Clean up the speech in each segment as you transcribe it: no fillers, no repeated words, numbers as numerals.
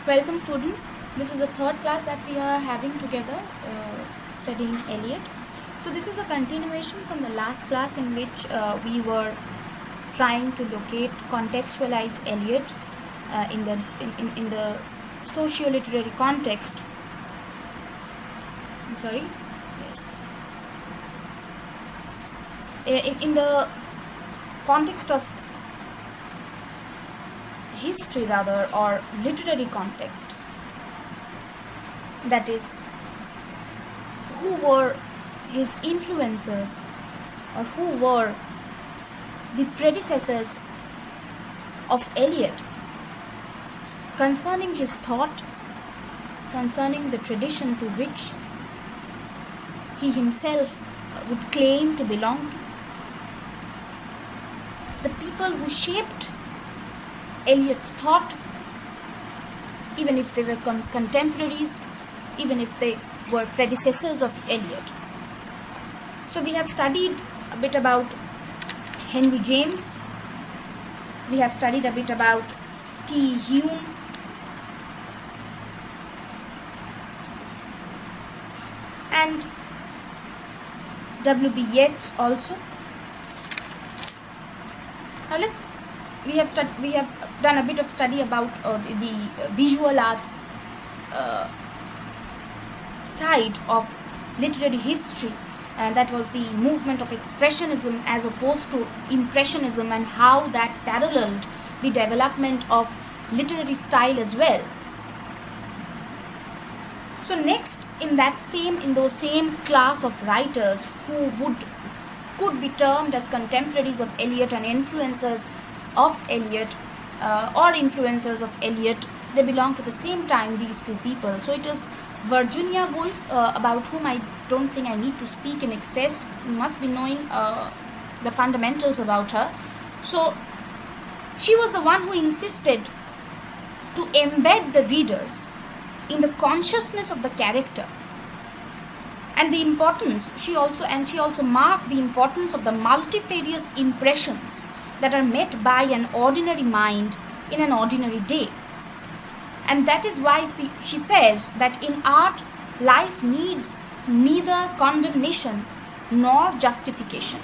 Welcome students. This is the third class that we are having together studying Eliot. So this is a continuation from the last class in which we were trying to locate, contextualize Eliot in the socio-literary context. I'm sorry. Yes. In the context of history rather, or literary context, that is, who were his influencers or who were the predecessors of Eliot concerning his thought, concerning the tradition to which he himself would claim to belong to. The people who shaped Eliot's thought, even if they were contemporaries, even if they were predecessors of Eliot. So we have studied a bit about Henry James, we have studied a bit about T. Hume, and W.B. Yeats also. Now we have done a bit of study about the visual arts side of literary history, and that was the movement of expressionism as opposed to impressionism, and how that paralleled the development of literary style as well. So next, in those same class of writers who could be termed as contemporaries of Eliot and influencers of Eliot, or influencers of Eliot, they belong to the same time, these two people. So it is Virginia Woolf, about whom I don't think I need to speak in excess. You must be knowing the fundamentals about her. So she was the one who insisted to embed the readers in the consciousness of the character, and the importance, she also marked the importance of the multifarious impressions that are met by an ordinary mind in an ordinary day. And that is why she says that in art, life needs neither condemnation nor justification,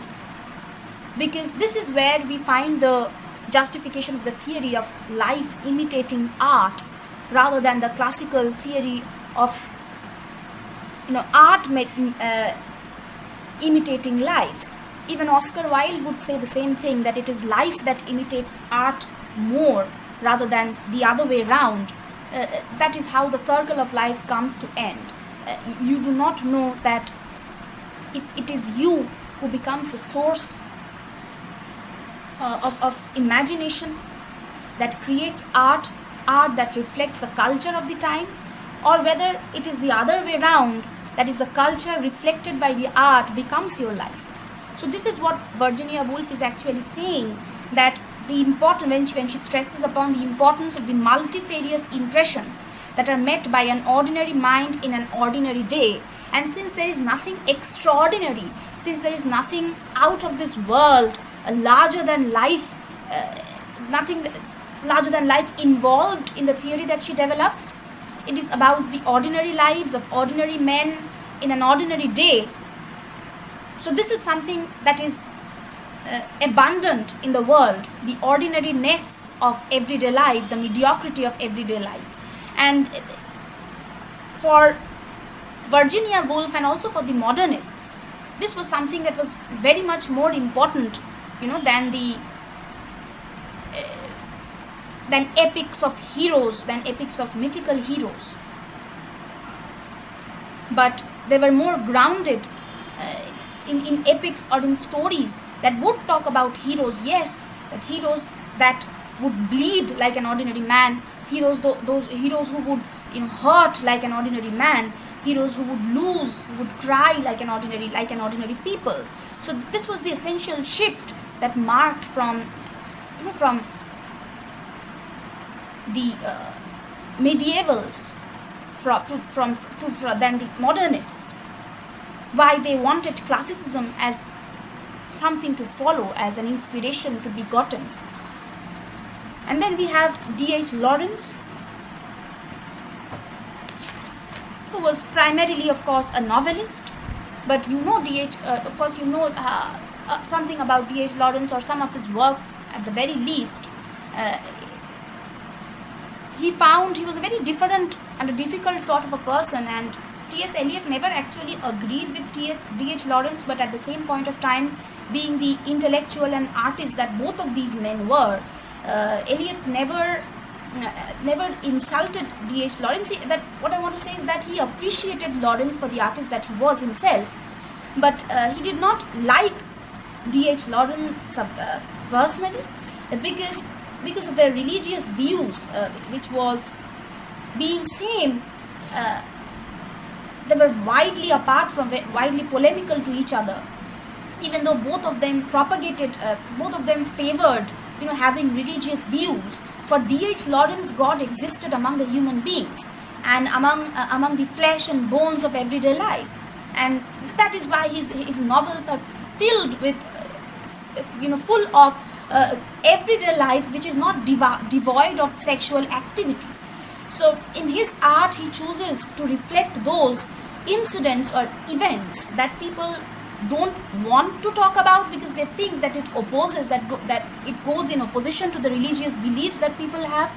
because this is where we find the justification of the theory of life imitating art, rather than the classical theory of art imitating life. Even Oscar Wilde would say the same thing, that it is life that imitates art more rather than the other way round. That is how the circle of life comes to end. You do not know that if it is you who becomes the source of imagination that creates art that reflects the culture of the time, or whether it is the other way round, that is the culture reflected by the art becomes your life. So this is what Virginia Woolf is actually saying, that the important, when she stresses upon the importance of the multifarious impressions that are met by an ordinary mind in an ordinary day. And since there is nothing extraordinary, since there is nothing out of this world, larger than life, nothing larger than life involved in the theory that she develops, it is about the ordinary lives of ordinary men in an ordinary day. So this is something that is abundant in the world, the ordinariness of everyday life, the mediocrity of everyday life. And for Virginia Woolf, and also for the modernists, this was something that was very much more important, than epics of heroes, than epics of mythical heroes. But they were more grounded in epics or in stories that would talk about heroes, yes, but heroes that would bleed like an ordinary man, those heroes who would hurt like an ordinary man, heroes who would lose, who would cry like an ordinary people. So this was the essential shift that marked from the medievals than the modernists. Why they wanted classicism as something to follow, as an inspiration to be gotten. And then we have D.H. Lawrence, who was primarily, of course, a novelist. But you know of course, you know something about D.H. Lawrence or some of his works at the very least. He found he was a very different and a difficult sort of a person, and T.S. Eliot never actually agreed with D.H. Lawrence, but at the same point of time, being the intellectual and artist that both of these men were, Eliot never insulted D.H. Lawrence. That what I want to say is that he appreciated Lawrence for the artist that he was himself, but he did not like D.H. Lawrence personally, because of their religious views, which was being same. They were widely apart from, widely polemical to each other, even though both of them favored, having religious views. For D.H. Lawrence, God existed among the human beings and among the flesh and bones of everyday life, and that is why his novels are filled with, full of everyday life, which is not devoid of sexual activities. So in his art, he chooses to reflect those incidents or events that people don't want to talk about, because they think that it opposes, that it goes in opposition to the religious beliefs that people have.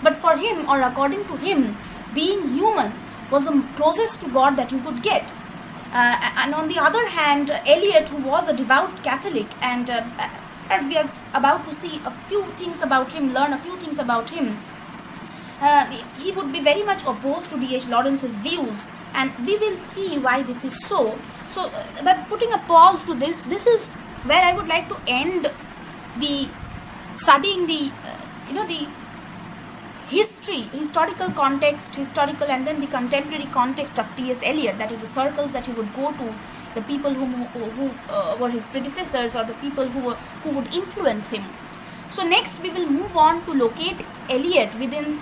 But for him, or according to him, being human was the closest to God that you could get. And on the other hand, Eliot, who was a devout Catholic, and as we are about to see a few things about him, learn a few things about him, he would be very much opposed to D.H. Lawrence's views, and we will see why this is so. So, but putting a pause to this is where I would like to end studying the historical context, and then the contemporary context of T.S. Eliot. That is the circles that he would go to, the people who were his predecessors, or the people who would influence him. So next we will move on to locate Eliot within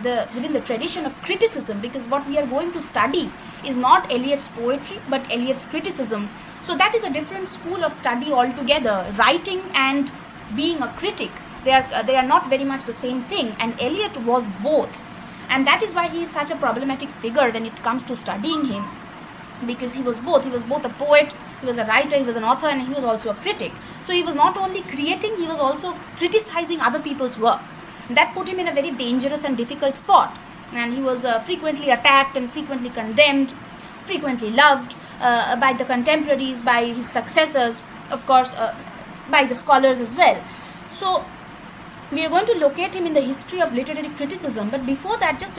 the tradition of criticism, because what we are going to study is not Eliot's poetry but Eliot's criticism. So that is a different school of study altogether. Writing and being a critic, they are not very much the same thing, and Eliot was both, and that is why he is such a problematic figure when it comes to studying him, because he was both a poet, he was a writer, he was an author, and he was also a critic. So he was not only creating, he was also criticizing other people's work. That put him in a very dangerous and difficult spot, and he was frequently attacked and frequently condemned, frequently loved by the contemporaries, by his successors, of course, by the scholars as well. So we are going to locate him in the history of literary criticism. But before that, just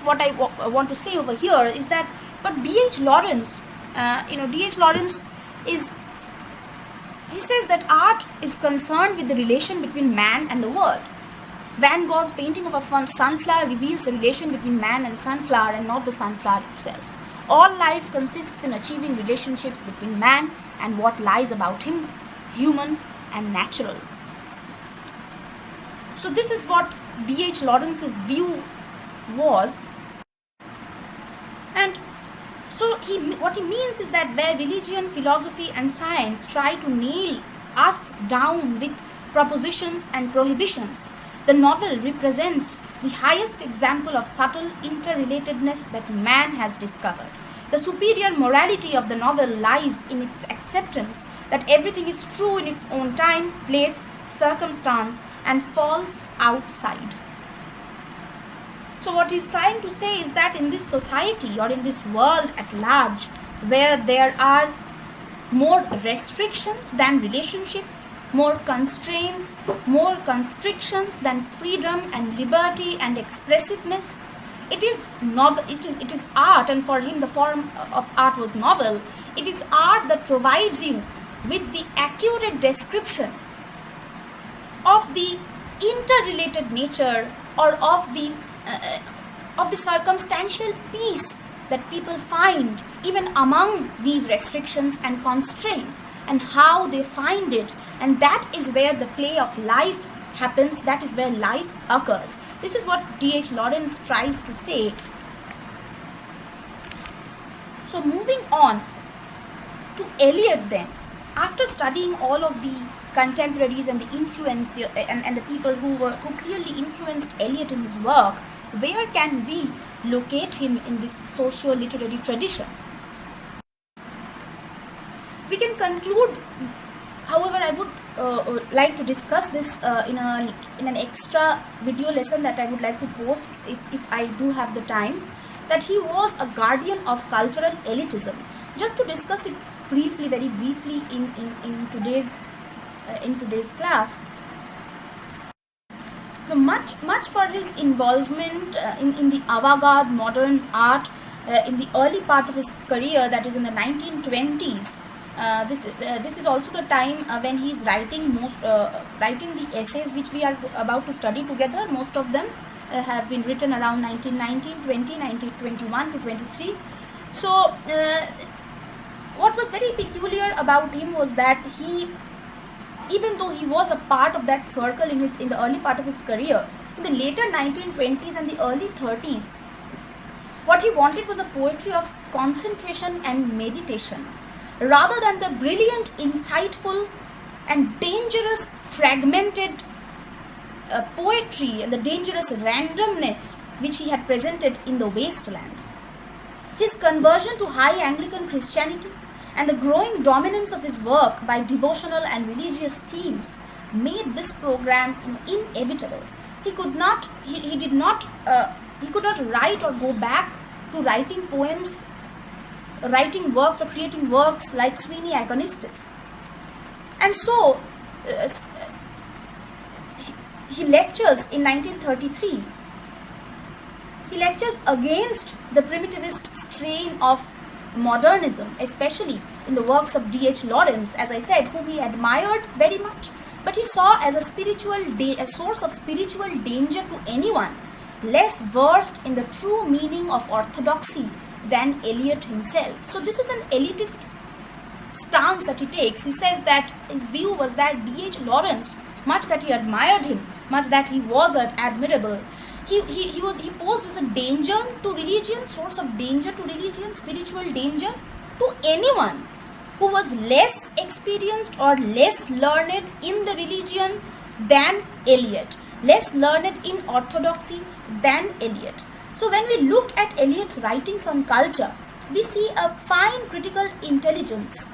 what I want to say over here is that for D.H. Lawrence, D.H. Lawrence he says that art is concerned with the relation between man and the world. Van Gogh's painting of a sunflower reveals the relation between man and sunflower, and not the sunflower itself. All life consists in achieving relationships between man and what lies about him, human and natural. So this is what D.H. Lawrence's view was. And so what he means is that where religion, philosophy and science try to nail us down with propositions and prohibitions, the novel represents the highest example of subtle interrelatedness that man has discovered. The superior morality of the novel lies in its acceptance that everything is true in its own time, place, circumstance, and falls outside. So what he's trying to say is that in this society, or in this world at large, where there are more restrictions than relationships, more constraints, more constrictions than freedom and liberty and expressiveness, it is art, and for him the form of art was novel. It is art that provides you with the accurate description of the interrelated nature, or of the circumstantial peace that people find even among these restrictions and constraints, and how they find it. And that is where the play of life happens, that is where life occurs. This is what D.H. Lawrence tries to say. So moving on to Eliot then, after studying all of the contemporaries and the influence and the people who clearly influenced Eliot in his work, Where can we locate him in this socio-literary tradition? We can conclude, however, I would like to discuss this in an extra video lesson that I would like to post if I do have the time, that he was a guardian of cultural elitism. Just to discuss it briefly, very briefly, in today's class. Now, much for his involvement in the avant-garde modern art in the early part of his career, that is in the 1920s. This is also the time when he is writing the essays which we are about to study together. Most of them have been written around 1919, 20, 1921 to 23. So what was very peculiar about him was that even though he was a part of that circle in the early part of his career, in the later 1920s and the early 30s, what he wanted was a poetry of concentration and meditation, rather than the brilliant, insightful and dangerous fragmented poetry and the dangerous randomness which he had presented in the wasteland. His conversion to high Anglican Christianity and the growing dominance of his work by devotional and religious themes made this program inevitable. He could not write or go back to writing poems, writing works or creating works like Sweeney Agonistes. And so he lectures in 1933. He lectures against the primitivist strain of modernism, especially in the works of D.H. Lawrence, as I said, whom he admired very much, but he saw as a source of spiritual danger to anyone less versed in the true meaning of orthodoxy than Eliot himself. So this is an elitist stance that he takes. He says that his view was that D.H. Lawrence, much that he admired him, much that he was admirable, he posed as a danger to religion, source of danger to religion, spiritual danger to anyone who was less experienced or less learned in the religion than Eliot, less learned in orthodoxy than Eliot. So when we look at Eliot's writings on culture, we see a fine critical intelligence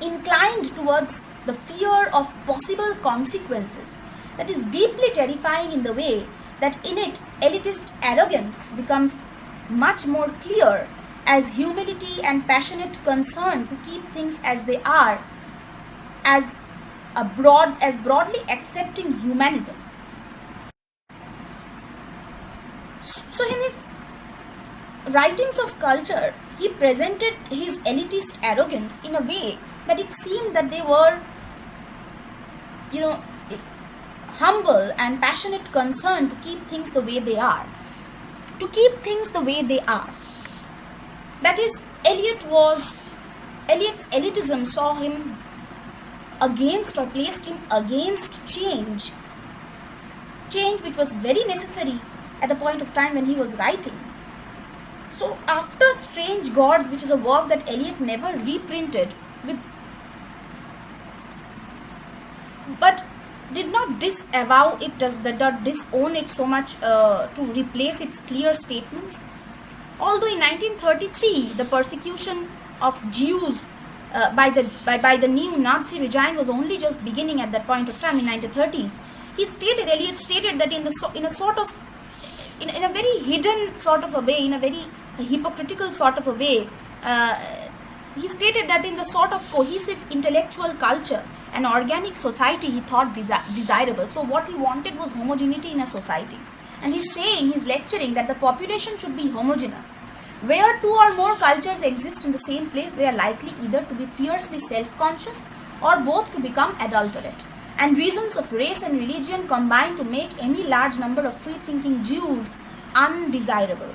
inclined towards the fear of possible consequences that is deeply terrifying in the way that in it elitist arrogance becomes much more clear as humility and passionate concern to keep things as they are, as broadly accepting humanism. So in his writings of culture, he presented his elitist arrogance in a way that it seemed that they were, humble and passionate concern to keep things the way they are. To keep things the way they are. That is, Eliot's elitism saw him against or placed him against change. Change which was very necessary at the point of time when he was writing. So after Strange Gods, which is a work that Eliot never reprinted, but did not disavow it, did not disown it so much to replace its clear statements. Although in 1933 the persecution of Jews by the new Nazi regime was only just beginning at that point of time in 1930s, Eliot stated that in a very hidden sort of a way, in a very hypocritical sort of a way, he stated that in the sort of cohesive intellectual culture and organic society he thought desirable. So what he wanted was homogeneity in a society. And he's lecturing that the population should be homogeneous. Where two or more cultures exist in the same place, they are likely either to be fiercely self-conscious or both to become adulterate. And reasons of race and religion combine to make any large number of free-thinking Jews undesirable.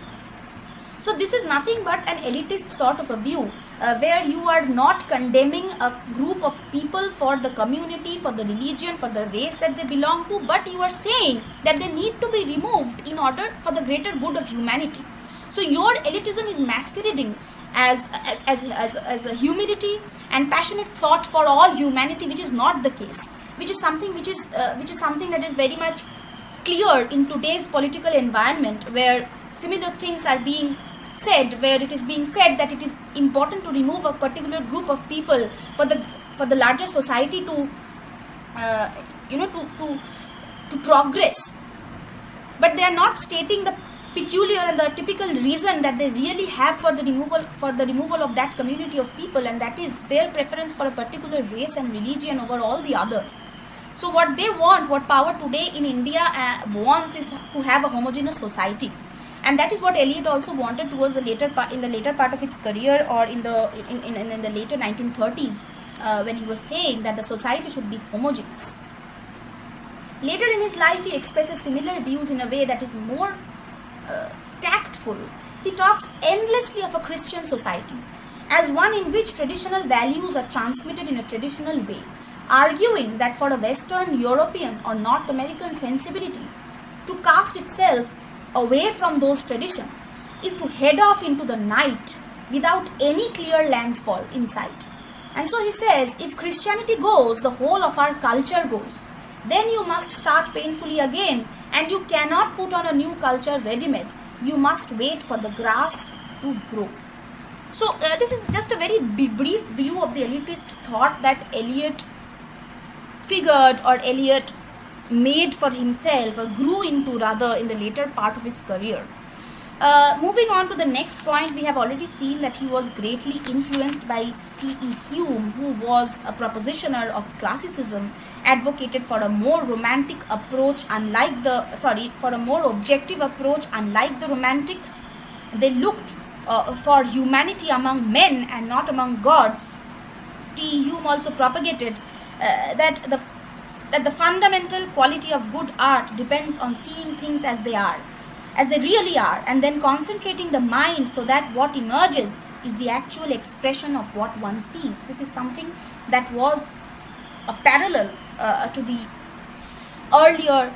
So this is nothing but an elitist sort of a view where you are not condemning a group of people for the community, for the religion, for the race that they belong to, but you are saying that they need to be removed in order for the greater good of humanity. So your elitism is masquerading as a humility and passionate thought for all humanity, which is not the case. Which is something that is very much clear in today's political environment, where similar things are being said, where it is being said that it is important to remove a particular group of people for the larger society to you know to progress, but they are not stating the peculiar and the typical reason that they really have for the removal of that community of people, and that is their preference for a particular race and religion over all the others. So what they want, what power today in India wants, is to have a homogeneous society, and that is what Eliot also wanted towards the later part of its career, or in the later 1930s, when he was saying that the society should be homogeneous. Later in his life, he expresses similar views in a way that is more tactful. He talks endlessly of a Christian society as one in which traditional values are transmitted in a traditional way, arguing that for a Western European or North American sensibility to cast itself away from those traditions is to head off into the night without any clear landfall in sight. And so he says, if Christianity goes, the whole of our culture goes. Then you must start painfully again, and you cannot put on a new culture ready-made. You must wait for the grass to grow. So this is just a very brief view of the elitist thought that Eliot figured, or Eliot made for himself, or grew into rather, in the later part of his career. Moving on to the next point, we have already seen that he was greatly influenced by T.E. Hume, who was a propositioner of classicism, advocated for a more romantic approach, for a more objective approach, unlike the Romantics. They looked for humanity among men and not among gods. T.E. Hume also propagated that the fundamental quality of good art depends on seeing things as they really are, and then concentrating the mind so that what emerges is the actual expression of what one sees. This is something that was a parallel to the earlier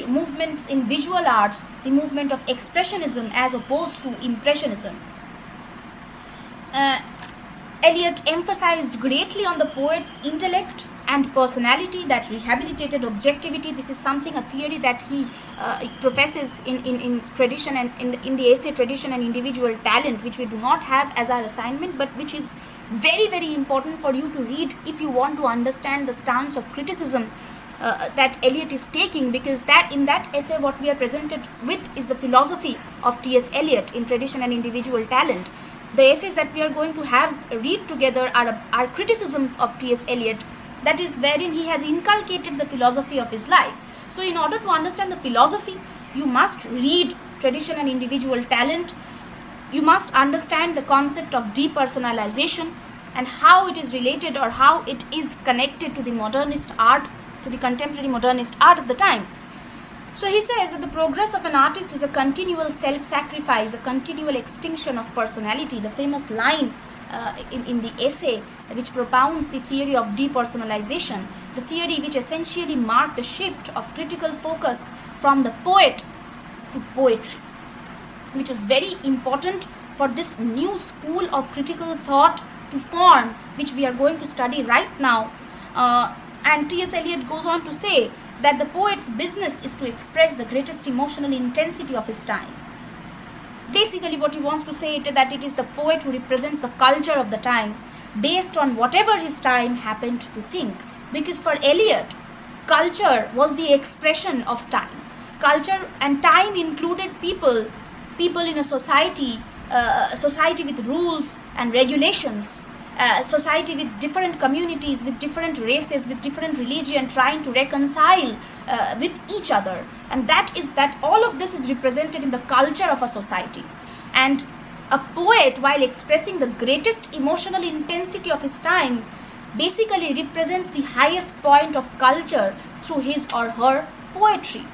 movements in visual arts, the movement of expressionism as opposed to impressionism. Eliot emphasized greatly on the poet's intellect and personality that rehabilitated objectivity. This is something, a theory that he professes in tradition and in the essay Tradition and Individual Talent, which we do not have as our assignment, but which is very, very important for you to read if you want to understand the stance of criticism that Eliot is taking, because that in that essay what we are presented with is the philosophy of T.S. Eliot in Tradition and Individual Talent. The essays that we are going to read together are criticisms of T.S. Eliot, that is wherein he has inculcated the philosophy of his life. So in order to understand the philosophy, you must read Tradition and Individual Talent. You must understand the concept of depersonalization and how it is related, or how it is connected to the modernist art, to the contemporary modernist art of the time. So he says that the progress of an artist is a continual self-sacrifice, a continual extinction of personality. The famous line in the essay which propounds the theory of depersonalization, the theory which essentially marked the shift of critical focus from the poet to poetry, which was very important for this new school of critical thought to form, which we are going to study right now. And T.S. Eliot goes on to say that the poet's business is to express the greatest emotional intensity of his time. Basically what he wants to say is that it is the poet who represents the culture of the time based on whatever his time happened to think. Because for Eliot, culture was the expression of time. Culture and time included people in a society, society with rules and regulations, society with different communities, with different races, with different religion, trying to reconcile with each other. And that all of this is represented in the culture of a society. And a poet, while expressing the greatest emotional intensity of his time, basically represents the highest point of culture through his or her poetry.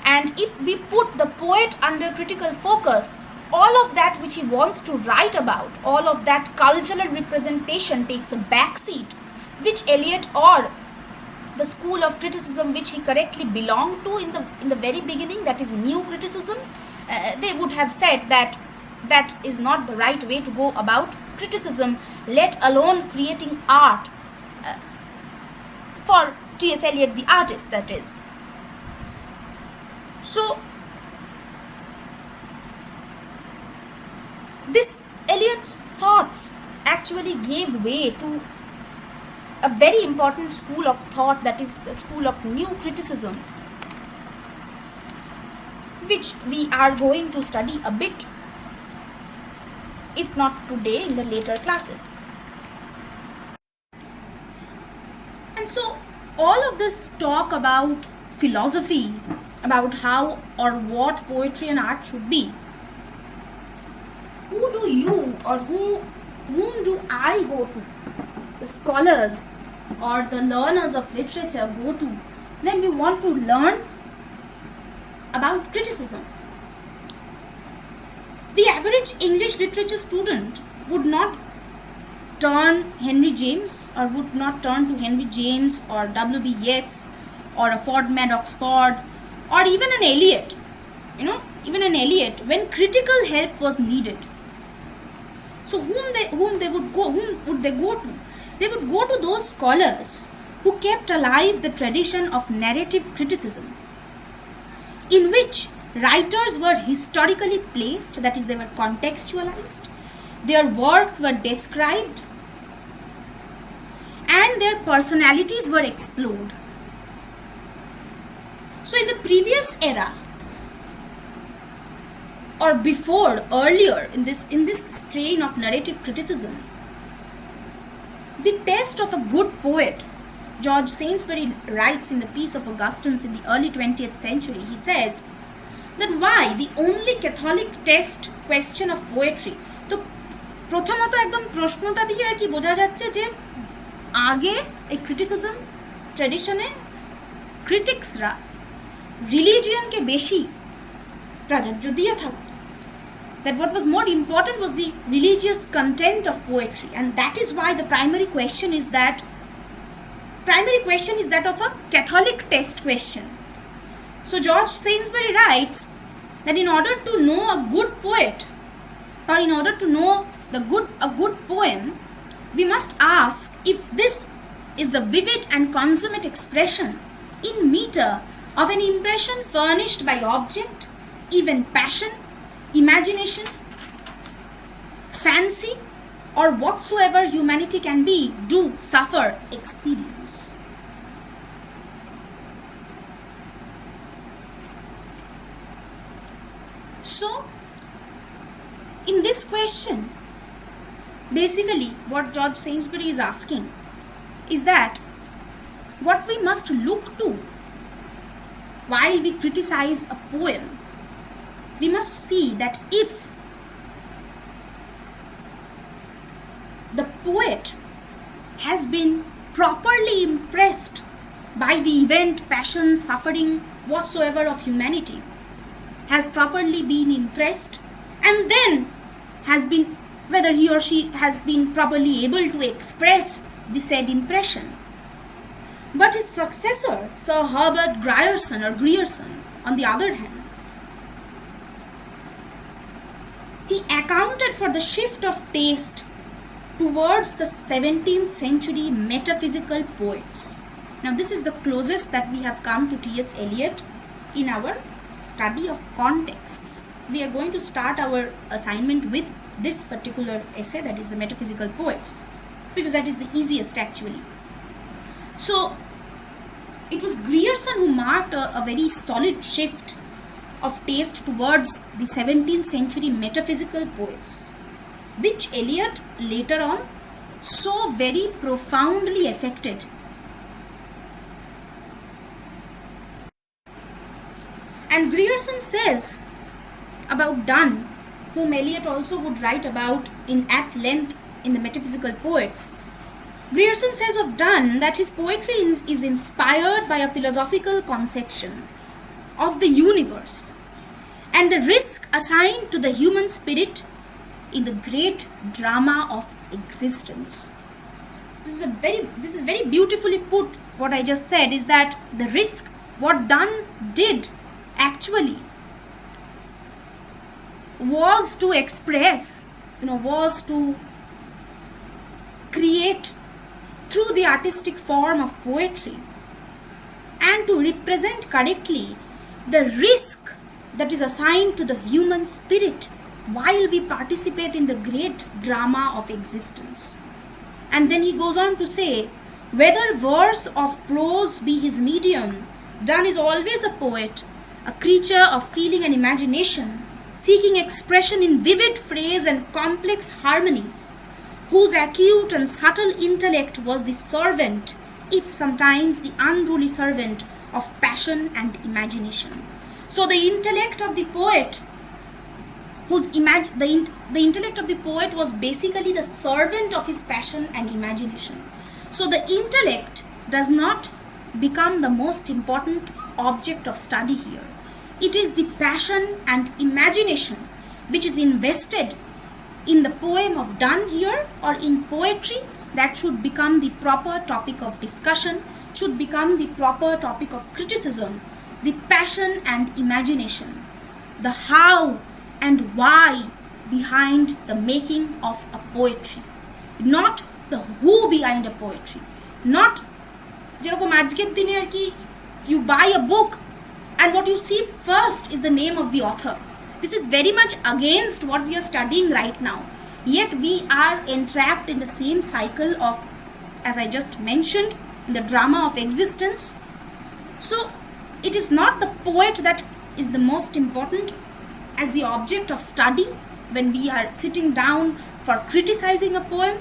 And if we put the poet under critical focus, all of that which he wants to write about, all of that cultural representation takes a backseat, which Eliot, or the school of criticism which he correctly belonged to in the very beginning, that is new criticism, they would have said that that is not the right way to go about criticism, let alone creating art for T.S. Eliot, the artist, that is. So this Eliot's thoughts actually gave way to a very important school of thought, that is the school of new criticism, which we are going to study a bit, if not today, in the later classes. And so all of this talk about philosophy, about how or what poetry and art should be, who do you or whom do I go to, the scholars or the learners of literature go to when we want to learn about criticism? The average English literature student would not turn Henry James, or would not turn to Henry James or W.B. Yeats or a Ford Madox Ford or even an Eliot, even an Eliot, when critical help was needed. So whom would they go to? They would go to those scholars who kept alive the tradition of narrative criticism, in which writers were historically placed, that is, they were contextualized, their works were described, and their personalities were explored. So in the previous era, or before, earlier in this strain of narrative criticism, the test of a good poet, George Sainsbury writes in the Peace of Augustine's in the early 20th century, he says that why the only Catholic test question of poetry. তো প্রথমত একদম প্রশ্নটা দিয়ে আর কি বোঝা যাচ্ছে যে আগে এই ক্রিটিসিজম ট্র্যাডিশনে ক্রিটিক্সরা রিলিজিয়নকে বেশি প্রাধান্য দিয়ে থাকত, that what was more important was the religious content of poetry, and that is why the primary question is that of a Catholic test question. So George Sainsbury writes that in order to know a good poet, or in order to know a good poem, we must ask if this is the vivid and consummate expression in meter of an impression furnished by object, even passion, imagination, fancy, or whatsoever humanity can be, do, suffer, experience. So, in this question, basically what George Sainsbury is asking is that what we must look to while we criticize a poem, we must see that if the poet has been properly impressed by the event, passion, suffering, whatsoever of humanity, has properly been impressed, and then has been, whether he or she has been properly able to express the said impression. But his successor, Sir Herbert Grierson, on the other hand, he accounted for the shift of taste towards the 17th century metaphysical poets. Now this is the closest that we have come to T.S. Eliot in our study of contexts. We are going to start our assignment with this particular essay, that is the metaphysical poets, because that is the easiest actually. So it was Grierson who marked a very solid shift of taste towards the 17th century metaphysical poets, which Eliot later on so very profoundly affected. And Grierson says about Donne, whom Eliot also would write about at length in the metaphysical poets. Grierson says of Donne that his poetry is inspired by a philosophical conception of the universe and the risk assigned to the human spirit in the great drama of existence. This is very beautifully put. What I just said is that the risk, what Donne did actually was to express, was to create through the artistic form of poetry and to represent correctly the risk that is assigned to the human spirit while we participate in the great drama of existence. And then he goes on to say, whether verse or prose be his medium, Donne is always a poet, a creature of feeling and imagination, seeking expression in vivid phrase and complex harmonies, whose acute and subtle intellect was the servant, if sometimes the unruly servant, of passion and imagination. So the intellect of the poet, the intellect of the poet was basically the servant of his passion and imagination. So the intellect does not become the most important object of study here. It is the passion and imagination which is invested in the poem of Donne here, or in poetry, that should become the proper topic of discussion, should become the proper topic of criticism. The passion and imagination, the how and why behind the making of a poetry, not the who behind a poetry. Not যেরকম আজকের দিনে আর কি, you buy a book and what you see first is the name of the author. This is very much against what we are studying right now. Yet we are entrapped in the same cycle of, as I just mentioned, the drama of existence. So it is not the poet that is the most important as the object of study when we are sitting down for criticizing a poem.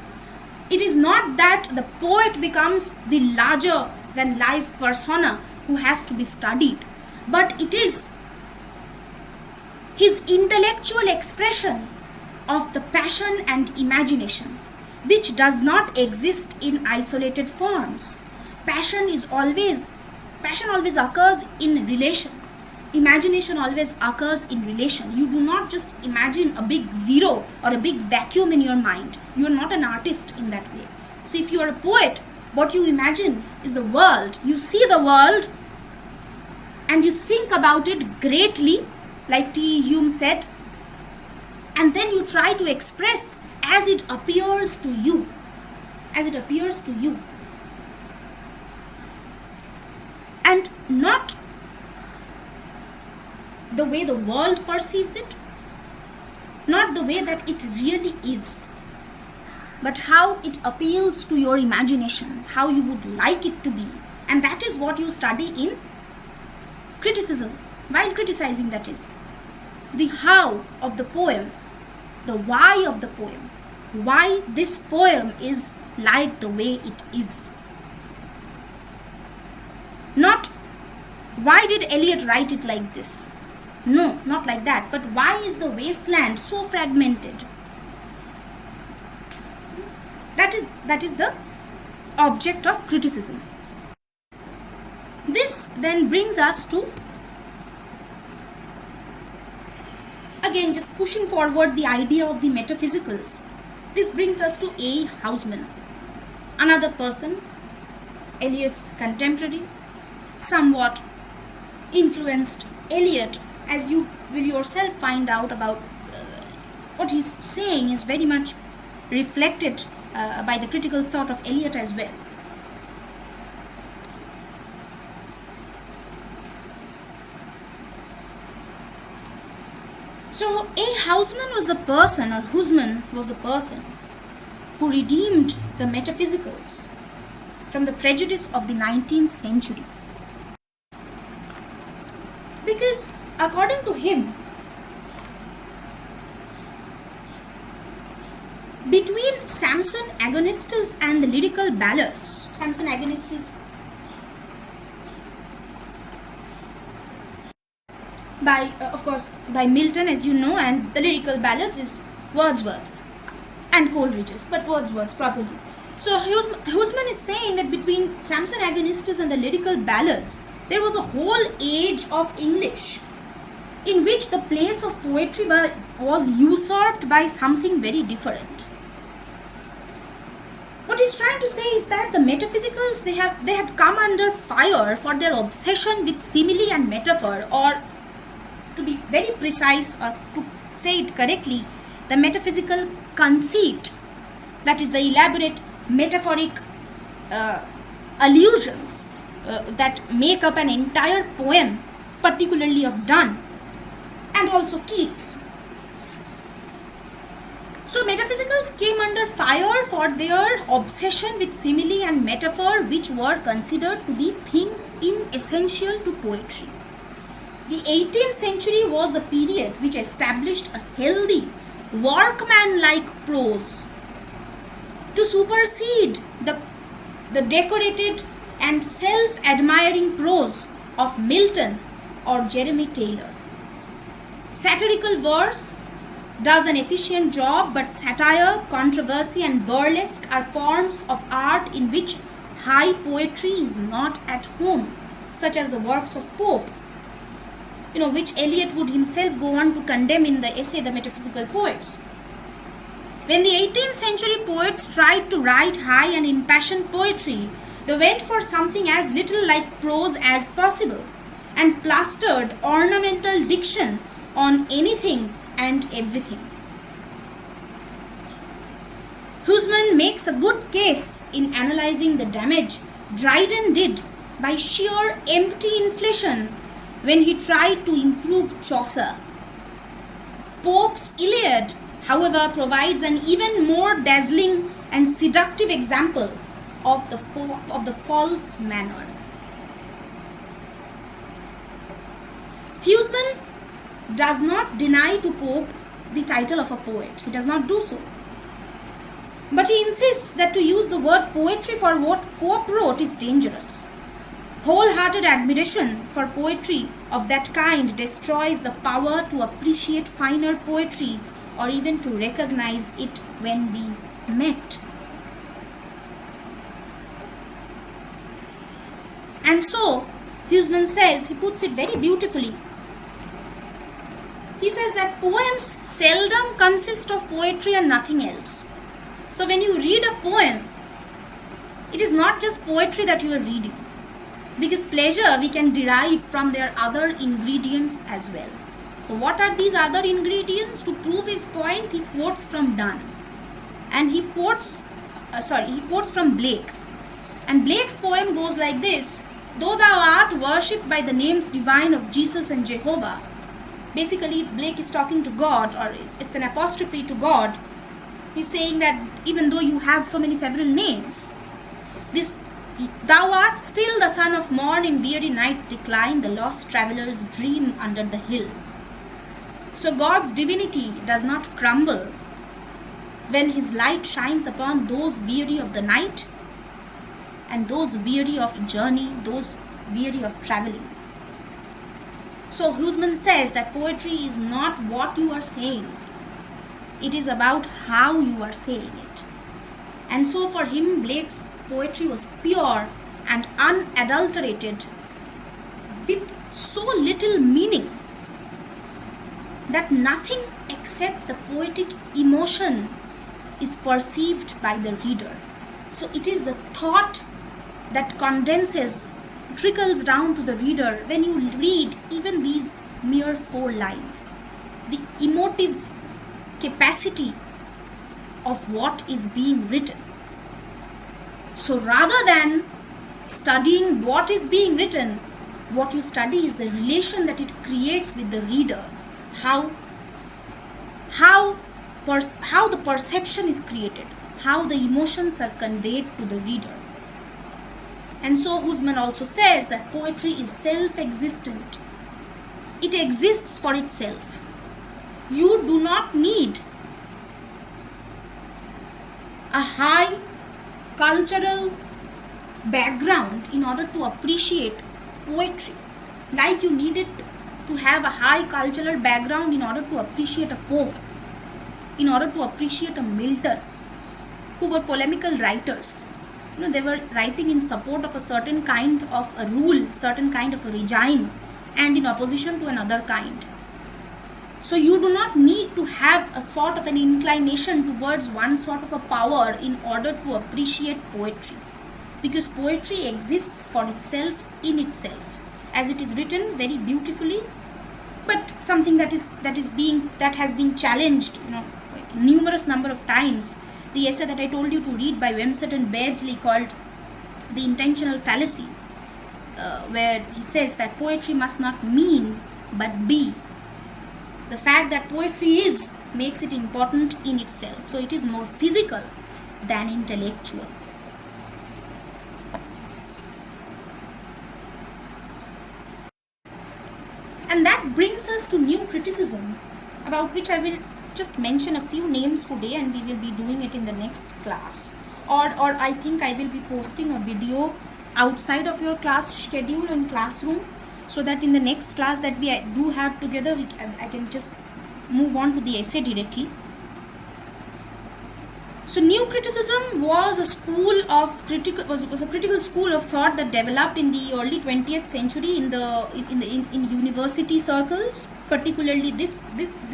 It is not that the poet becomes the larger than life persona who has to be studied, but it is his intellectual expression of the passion and imagination, which does not exist in isolated forms. Passion always occurs in relation. Imagination always occurs in relation. You do not just imagine a big zero or a big vacuum in your mind. You are not an artist in that way. So if you are a poet, what you imagine is the world. You see the world and you think about it greatly, like T. Hume said, and then you try to express as it appears to you. As it appears to you. And not the way the world perceives it, not the way that it really is, but how it appeals to your imagination, how you would like it to be. And that is what you study in criticism, while criticizing, that is. The how of the poem, the why of the poem, why this poem is like the way it is. Not why did Eliot write it like this? No, not like that. But why is the wasteland so fragmented? That is the object of criticism. This then brings us to, again, just pushing forward the idea of the metaphysicals. This brings us to A. Housman, another person, Eliot's contemporary, somewhat influenced Eliot, as you will yourself find out about what he's saying is very much reflected by the critical thought of Eliot as well. So A. Housman was the person, or Housman was the person, who redeemed the metaphysicals from the prejudice of the 19th century. Because according to him, between Samson Agonistes and the lyrical ballads, Samson Agonistes by, of course, by Milton, as you know, and the lyrical ballads is Wordsworth's and Coleridge's, but Wordsworth's properly. So Housman is saying that between Samson Agonistes and the lyrical ballads, there was a whole age of English in which the place of poetry was usurped by something very different. What he's trying to say is that the metaphysicals, they had come under fire for their obsession with simile and metaphor, or to be very precise, or to say it correctly, the metaphysical conceit, that is the elaborate metaphoric allusions that make up an entire poem, particularly of Donne and also Keats. So metaphysicals came under fire for their obsession with simile and metaphor, which were considered to be things inessential to poetry. The 18th century was the period which established a healthy, workman-like prose to supersede the decorated and self-admiring prose of Milton or Jeremy Taylor. Satirical verse does an efficient job, but satire, controversy and burlesque are forms of art in which high poetry is not at home, such as the works of Pope, which Eliot would himself go on to condemn in the essay The Metaphysical Poets. When the 18th century poets tried to write high and impassioned poetry, they went for something as little like prose as possible and plastered ornamental diction on anything and everything. Huysmans makes a good case in analyzing the damage Dryden did by sheer empty inflation when he tried to improve Chaucer. Pope's Iliad, however, provides an even more dazzling and seductive example of the false manner. Huysmans does not deny to Pope the title of a poet. He does not do so. But he insists that to use the word poetry for what Pope wrote is dangerous. Wholehearted admiration for poetry of that kind destroys the power to appreciate finer poetry or even to recognize it when we met. And so, Huysmans says, he puts it very beautifully. He says that poems seldom consist of poetry and nothing else. So when you read a poem, it is not just poetry that you are reading, because pleasure we can derive from their other ingredients as well. So what are these other ingredients? To prove his point, he quotes from Donne, and he quotes from Blake. And Blake's poem goes like this: though thou art worshipped by the names divine of Jesus and Jehovah. Basically, Blake is talking to God, or it's an apostrophe to God. He's saying that even though you have several names, thou art still the son of morn in weary night's decline, the lost travelers dream under the hill. So God's divinity does not crumble when his light shines upon those weary of the night and those weary of journey, those weary of traveling. So Huysmans says that poetry is not what you are saying. It is about how you are saying it. And so for him, Blake's poetry was pure and unadulterated, with so little meaning that nothing except the poetic emotion is perceived by the reader. So it is the thought that condenses, trickles down to the reader when you read even these mere 4 lines. The emotive capacity of what is being written. So rather than studying what is being written, what you study is the relation that it creates with the reader, how the perception is created, how the emotions are conveyed to the reader. And so Huysmans also says that poetry is self-existent. It exists for itself. You do not need a high cultural background in order to appreciate poetry, like you needed to have a high cultural background in order to appreciate a Pope, in order to appreciate a Milton, who were polemical writers. They were writing in support of a certain kind of a rule, certain kind of a regime, and in opposition to another kind. So you do not need to have a sort of an inclination towards one sort of a power in order to appreciate poetry, because poetry exists for itself, in itself, as it is written very beautifully, but something that has been challenged, like numerous number of times. The essay that I told you to read by Wemsett and Beardsley, called The Intentional Fallacy, where he says that poetry must not mean but be. The fact that poetry is makes it important in itself. So it is more physical than intellectual. And that brings us to new criticism, about which I will just mention a few names today, and we will be doing it in the next class. Or I think I will be posting a video outside of your class schedule in classroom, so that in the next class that we do have together, I can just move on to the essay directly. So new criticism was a critical school of thought that developed in the early 20th century in university circles. Particularly this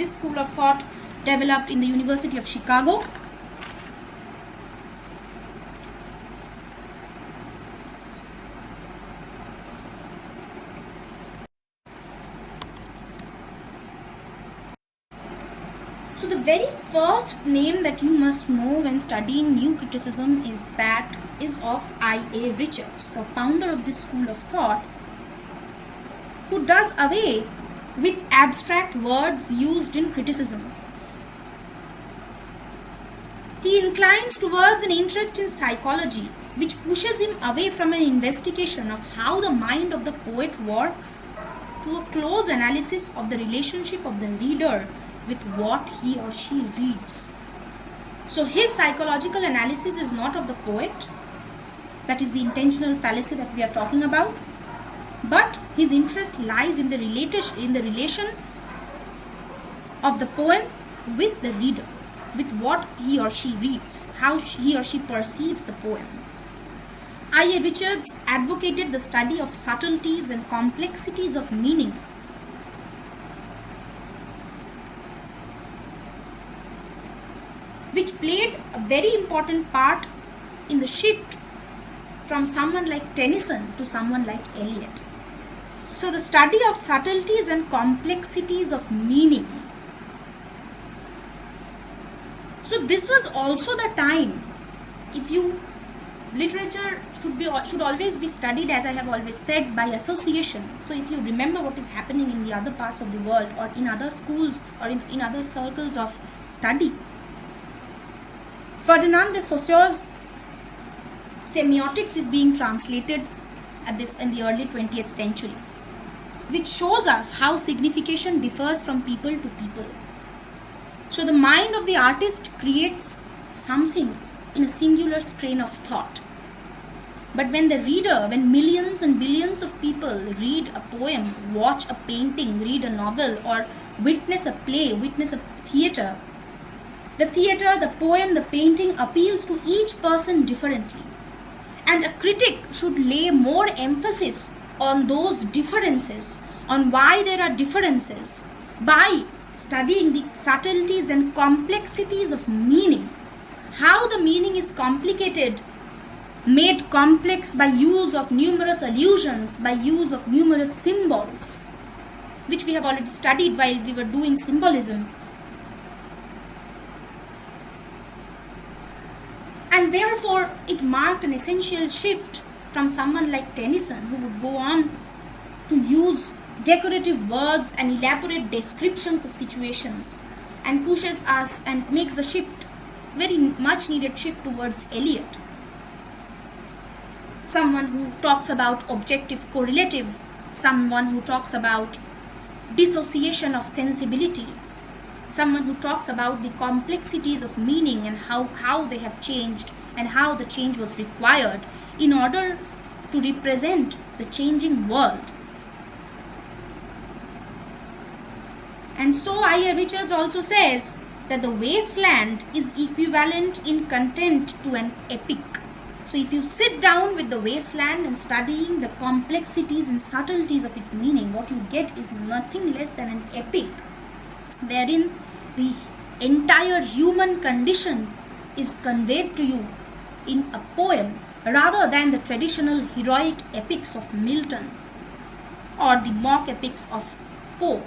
school of thought developed in the University of Chicago. So the very first name that you must know when studying new criticism is of I.A. Richards, the founder of this school of thought, who does away with abstract words used in criticism. He inclines towards an interest in psychology, which pushes him away from an investigation of how the mind of the poet works to a close analysis of the relationship of the reader with what he or she reads. So his psychological analysis is not of the poet, that is the intentional fallacy that we are talking about, but his interest lies in the relation of the poem with the reader, with what he or she reads, how he or she perceives the poem. I.A. Richards advocated the study of subtleties and complexities of meaning, which played a very important part in the shift from someone like Tennyson to someone like Eliot. So the study of subtleties and complexities of meaning. So this was also the time, literature should always be studied, as I have always said, by association. So if you remember what is happening in the other parts of the world, or in other schools, or in other circles of study, Ferdinand de Saussure's semiotics is being translated in the early 20th century, which shows us how signification differs from people to people. So the mind of the artist creates something in a singular strain of thought. But when millions and billions of people read a poem, watch a painting, read a novel, or witness a play, witness a theatre, the poem, the painting appeals to each person differently. And a critic should lay more emphasis on those differences, on why there are differences, by studying the subtleties and complexities of meaning. How the meaning is complicated, made complex by use of numerous allusions, by use of numerous symbols, which we have already studied while we were doing symbolism. And therefore, it marked an essential shift from someone like Tennyson, who would go on to use decorative words and elaborate descriptions of situations, and pushes us and makes the shift, very much needed shift, towards Eliot. Someone who talks about objective correlative, someone who talks about dissociation of sensibility, someone who talks about the complexities of meaning and how they have changed and how the change was required in order to represent the changing world. And so I.A. Richards also says that the wasteland is equivalent in content to an epic. So if you sit down with the wasteland and studying the complexities and subtleties of its meaning, what you get is nothing less than an epic, wherein the entire human condition is conveyed to you in a poem, rather than the traditional heroic epics of Milton or the mock epics of Pope.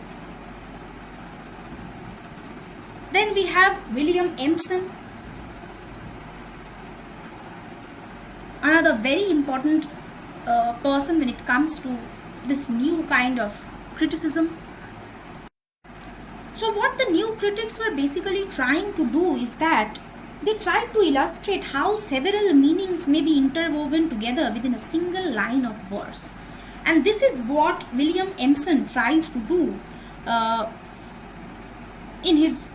Then we have William Empson, another very important person when it comes to this new kind of criticism. So what the new critics were basically trying to do is that they tried to illustrate how several meanings may be interwoven together within a single line of verse. And this is what William Empson tries to do in his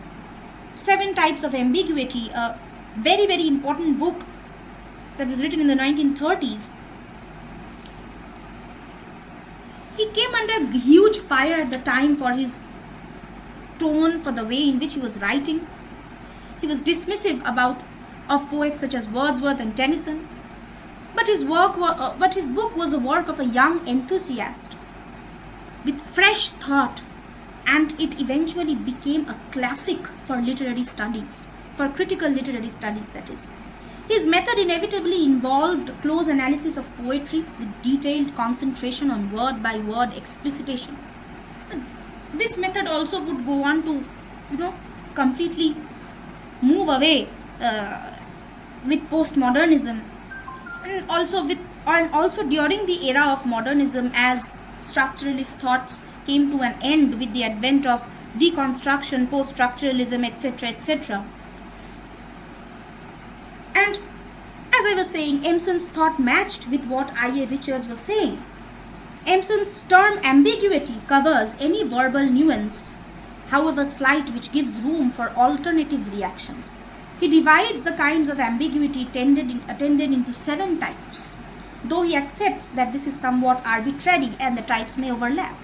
Seven Types of Ambiguity, a very, very important book that was written in the 1930s. He came under huge fire at the time for his tone, for the way in which he was writing. He was dismissive of poets such as Wordsworth and Tennyson, but his book was a work of a young enthusiast with fresh thought, and it eventually became a classic for literary studies, for critical literary studies, that is. His method inevitably involved close analysis of poetry with detailed concentration on word-by-word explicitation. This method also would go on to, completely move away with postmodernism, and also during the era of modernism, as structuralist thoughts came to an end with the advent of deconstruction, post-structuralism, etc., etc. And as I was saying, Empson's thought matched with what I.A. Richards was saying. Empson's term ambiguity covers any verbal nuance, however slight, which gives room for alternative reactions. He divides the kinds of ambiguity attended into 7 types, though he accepts that this is somewhat arbitrary and the types may overlap.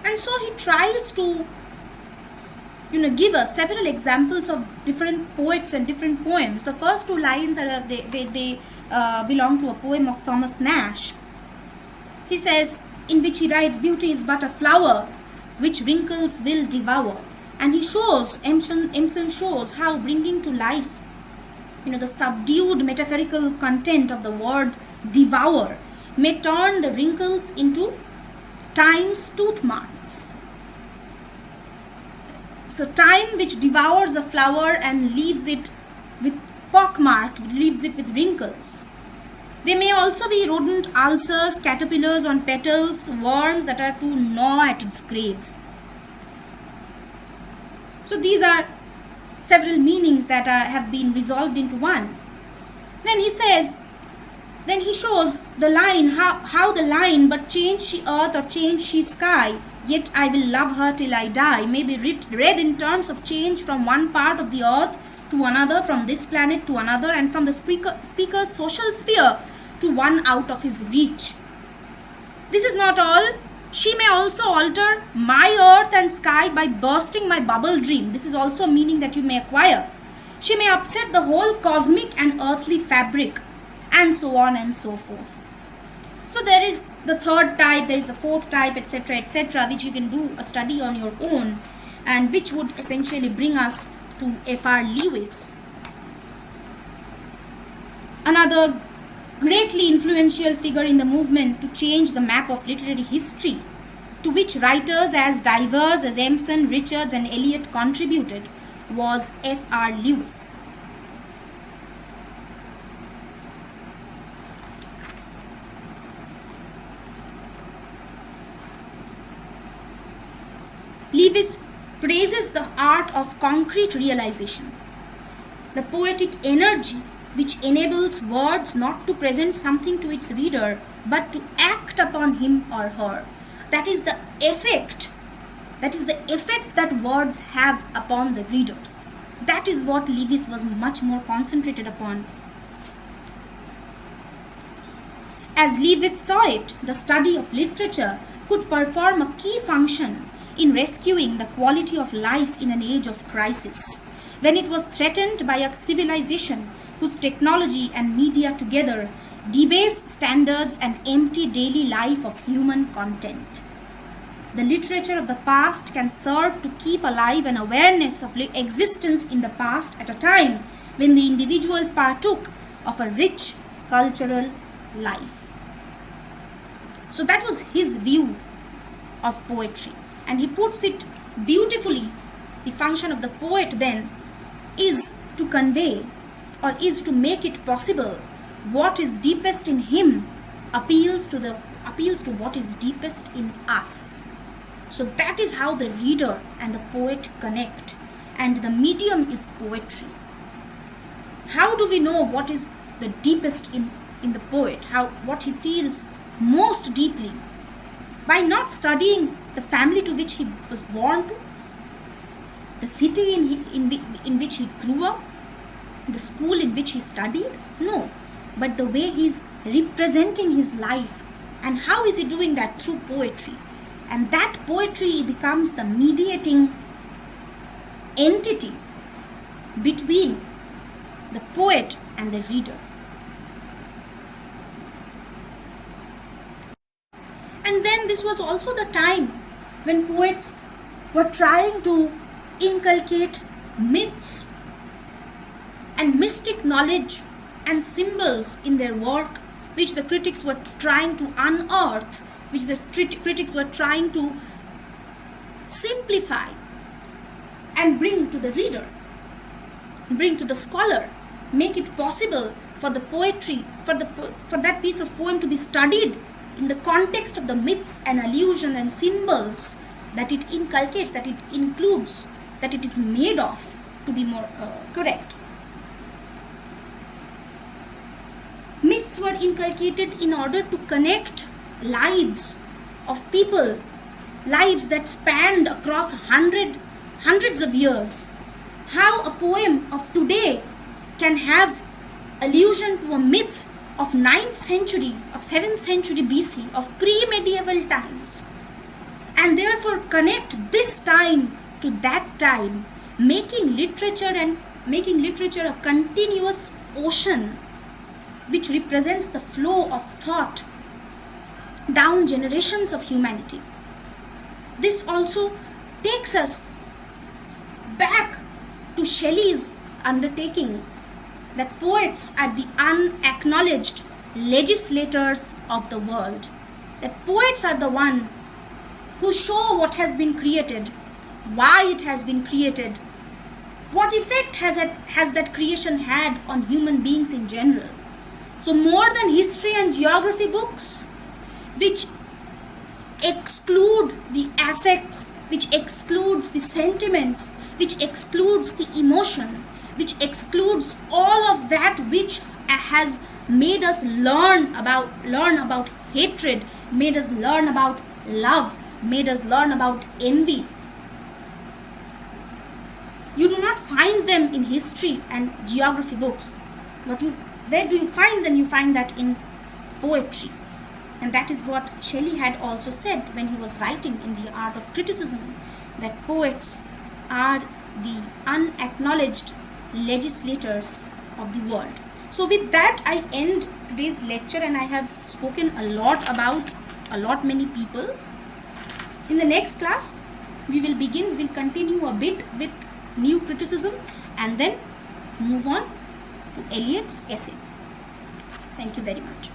And so he tries to give us several examples of different poets and different poems. The first 2 lines are they belong to a poem of Thomas Nash. He says, in which he writes, "Beauty is but a flower which wrinkles will devour." And he shows, Empson shows how bringing to life the subdued metaphorical content of the word devour may turn the wrinkles into time's tooth marks. So time which devours a flower and leaves it with pockmarked, leaves it with wrinkles. They may also be rodent ulcers, caterpillars on petals, worms that are to gnaw at its grave. So these are several meanings that have been resolved into one. Then he shows the line, how the line, "But change she earth or change she sky, yet I will love her till I die," may be read in terms of change from one part of the earth to another, from this planet to another, and from the speaker's social sphere to one out of his reach. This is not all. She may also alter my earth and sky by bursting my bubble dream. This is also a meaning that you may acquire. She may upset the whole cosmic and earthly fabric, and so on and so forth. So there is the 3rd type, there is the 4th type, etc., etc., which you can do a study on your own, and which would essentially bring us to F.R. Lewis. Another greatly influential figure in the movement to change the map of literary history, to which writers as diverse as Empson, Richards, and Eliot contributed, was F.R. Lewis. Lewis praises the art of concrete realization, the poetic energy which enables words not to present something to its reader, but to act upon him or her. That is the effect that words have upon the readers. That is what Lewis was much more concentrated upon. As Lewis saw it, the study of literature could perform a key function in rescuing the quality of life in an age of crisis, when it was threatened by a civilization whose technology and media together debase standards and empty daily life of human content. The literature of the past can serve to keep alive an awareness of existence in the past at a time when the individual partook of a rich cultural life. So that was his view of poetry, and he puts it beautifully. The function of the poet then is to convey, or is to make it possible, what is deepest in him appeals to what is deepest in us. So that is how the reader and the poet connect, and the medium is poetry. How do we know what is the deepest in the poet, what he feels most deeply? By not studying the family to which he was born to, the city in which he grew up, the school in which he studied. No, but the way he's representing his life. And how is he doing that? Through poetry. And that poetry becomes the mediating entity between the poet and the reader. And then this was also the time when poets were trying to inculcate myths and mystic knowledge and symbols in their work, which the critics were trying to unearth, which the critics were trying to simplify and bring to the reader, bring to the scholar, make it possible for the poetry, for that piece of poem to be studied in the context of the myths and allusion and symbols that it inculcates, that it includes, that it is made of, to be more correct. Myths were inculcated in order to connect lives of people, lives that spanned across hundreds of years. How a poem of today can have allusion to a myth of 9th century, of 7th century BC, of pre-medieval times, and therefore connect this time to that time, making literature a continuous ocean which represents the flow of thought down generations of humanity. This also takes us back to Shelley's undertaking that poets are the unacknowledged legislators of the world. That poets are the one who show what has been created, why it has been created, what effect has that creation had on human beings in general. So more than history and geography books, which exclude the affects, which excludes the sentiments, which excludes the emotion, which excludes all of that which has made us learn about hatred, made us learn about love, made us learn about envy. You do not find them in history and geography books. Where do you find them? You find that in poetry. And that is what Shelley had also said when he was writing in The Art of Criticism, that poets are the unacknowledged legislators of the world. So with that, I end today's lecture, and I have spoken a lot about many people. In the next class, we will continue a bit with new criticism and then move on to Eliot's essay. Thank you very much.